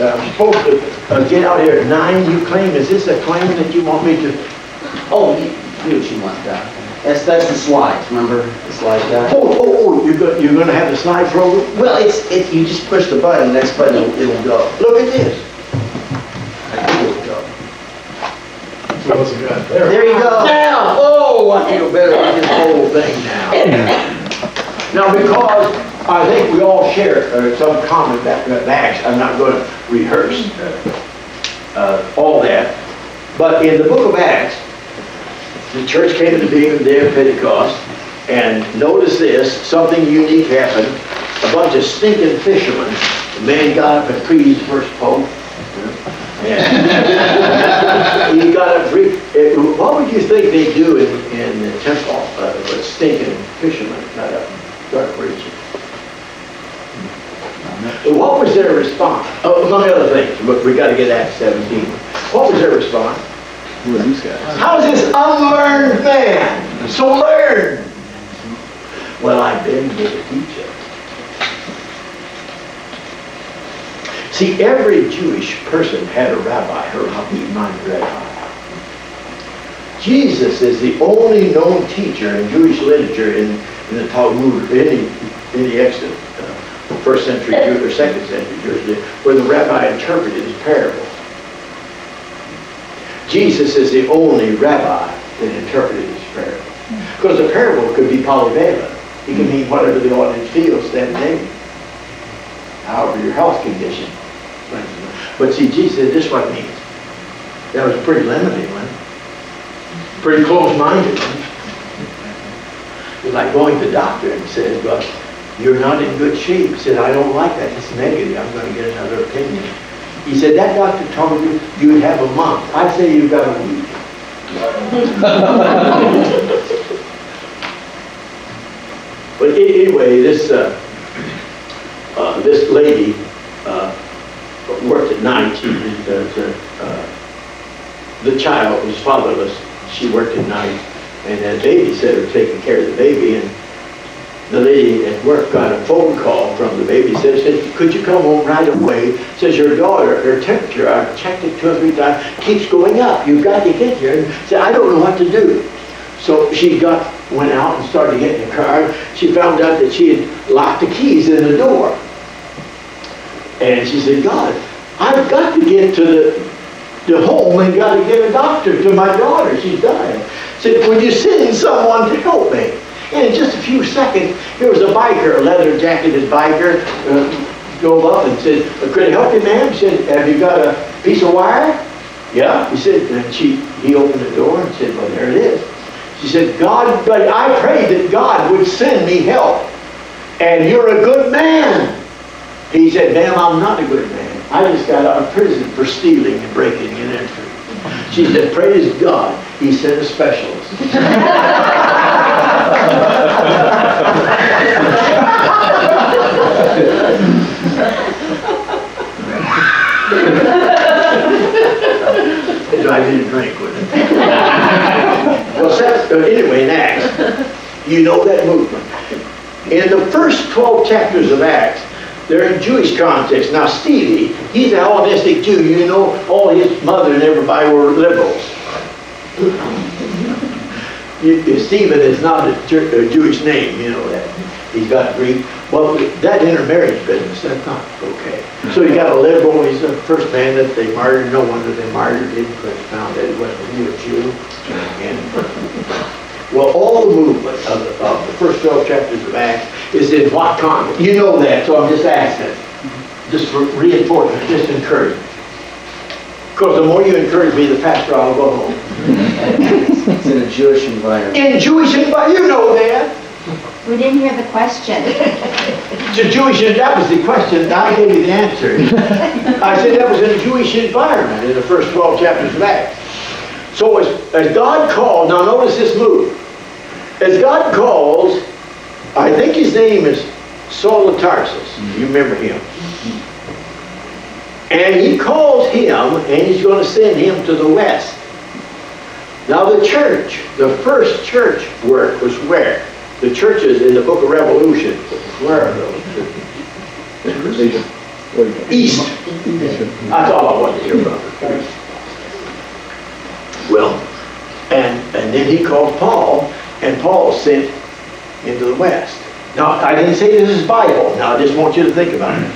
I'm supposed to get out here at 9. You claim, is this a claim that you want me to? Oh, you she wants that. That's the slides. Remember the slide guy? Oh! You're going to have the slide program? Well, it's you just push the button. The next button it'll go. Look at this. It'll go. So it's good. There you go. Now, oh, I feel better with this whole thing now. Now, because I think we all share some common Acts, I'm not going to rehearse all that. But in the book of Acts, the church came into being on the day of Pentecost, and notice this, something unique happened. A bunch of stinking fishermen, the man got up and preached the first pope, and he got up and what would you think they do in the temple with stinking fishermen got up and started preaching? What was their response? Oh, among other things, but we got to get Acts 17. What was their response? Who are these guys? How is this unlearned man so learned? Well, I've been here to teach you. See, every Jewish person had a rabbi, her rabbi. Jesus is the only known teacher in Jewish literature in the Talmud, in the Exodus, first century Jew or second century Jewish, where the rabbi interpreted his parables. Jesus is the only rabbi that interpreted his parable. Because the parable could be polyvalent. It can mean whatever the audience feels that day. However, your health condition. But see, Jesus said, this is what it means. That was a pretty limited one. Pretty close-minded one. It's like going to the doctor and says, well, you're not in good shape. He said, I don't like that. It's negative. I'm going to get another opinion. He said, that doctor told you you would have a month. I say you've got a week. But anyway, this lady worked at night. She the child was fatherless. She worked at night, and a babysitter taking care of the baby. And the lady at work got a phone call from the babysitter. Said, could you come home right away? Says, your daughter, her temperature, I've checked it 2 or 3 times, keeps going up. You've got to get here. And said, I don't know what to do. So she went out and started to get in the car. She found out that she had locked the keys in the door. And she said, God, I've got to get to the home and got to get a doctor to my daughter. She's dying. Said, would you send someone to help me? And in just a few seconds, here was a biker, a leather-jacketed biker, drove up and said, could I help you, ma'am? She said, have you got a piece of wire? Yeah. He said, and he opened the door and said, well, there it is. She said, God, but I prayed that God would send me help. And you're a good man. He said, ma'am, I'm not a good man. I just got out of prison for stealing and breaking and entering. She said, praise God, he sent a specialist. So I didn't drink with it. Well, anyway, in Acts, you know that movement. In the first 12 chapters of Acts, they're in Jewish context. Now, Stevie, he's a Hellenistic Jew. You know, all his mother and everybody were liberals. Stephen is not a Jewish name, you know that. He's got Greek. Well, that intermarriage business, that's not okay. So you got a liberal. He's the first man that they martyred. No wonder they martyred him because they found that he wasn't a real Jew. Well, all the movement of the first 12 chapters of Acts is in what context? You know that, so I'm just asking. Just for reinforcement, just encouragement. Because the more you encourage me, the faster I'll go home. It's in a Jewish environment. In Jewish environment, you know that. We didn't hear the question. It's a Jewish, that was the question. I gave you the answer. I said that was in a Jewish environment in the first 12 chapters of Acts. So as God called, now notice this move. As God calls, I think his name is Saul of Tarsus. You remember him. And he calls him, and he's going to send him to the west. Now the church, the first church work was where? The churches in the book of Revelation. Where are those churches? What do you think? East. That's all I wanted to hear, brother. Well, and then he called Paul, and Paul sent into the West. Now, I didn't say this is Bible. Now, I just want you to think about it.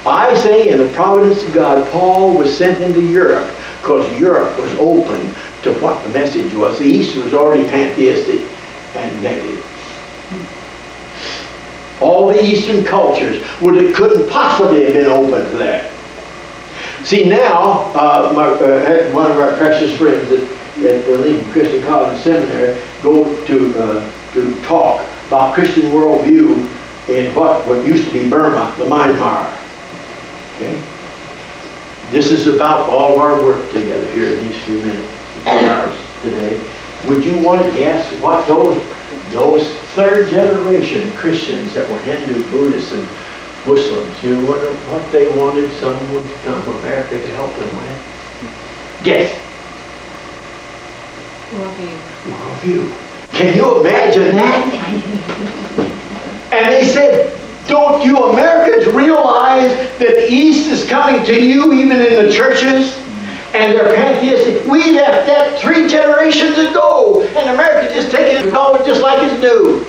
I say in the providence of God, Paul was sent into Europe because Europe was open to what the message was. The East was already pantheistic and negative. All the Eastern cultures couldn't possibly have been open to that. See, now, one of our precious friends at the Lincoln Christian College Seminary go to talk about Christian worldview in what used to be Burma, the Myanmar. Okay? This is about all of our work together here in these few minutes, hours today. Would you want to guess what those third generation Christians that were Hindu, Buddhists, and Muslims, you wonder what they wanted someone to come from America to help them with? Guess. Worldview. Can you imagine that? And they said, don't you Americans realize that the East is coming to you even in the churches? And they're pantheistic. We left that 3 generations ago, and America just taking it all just like it's new.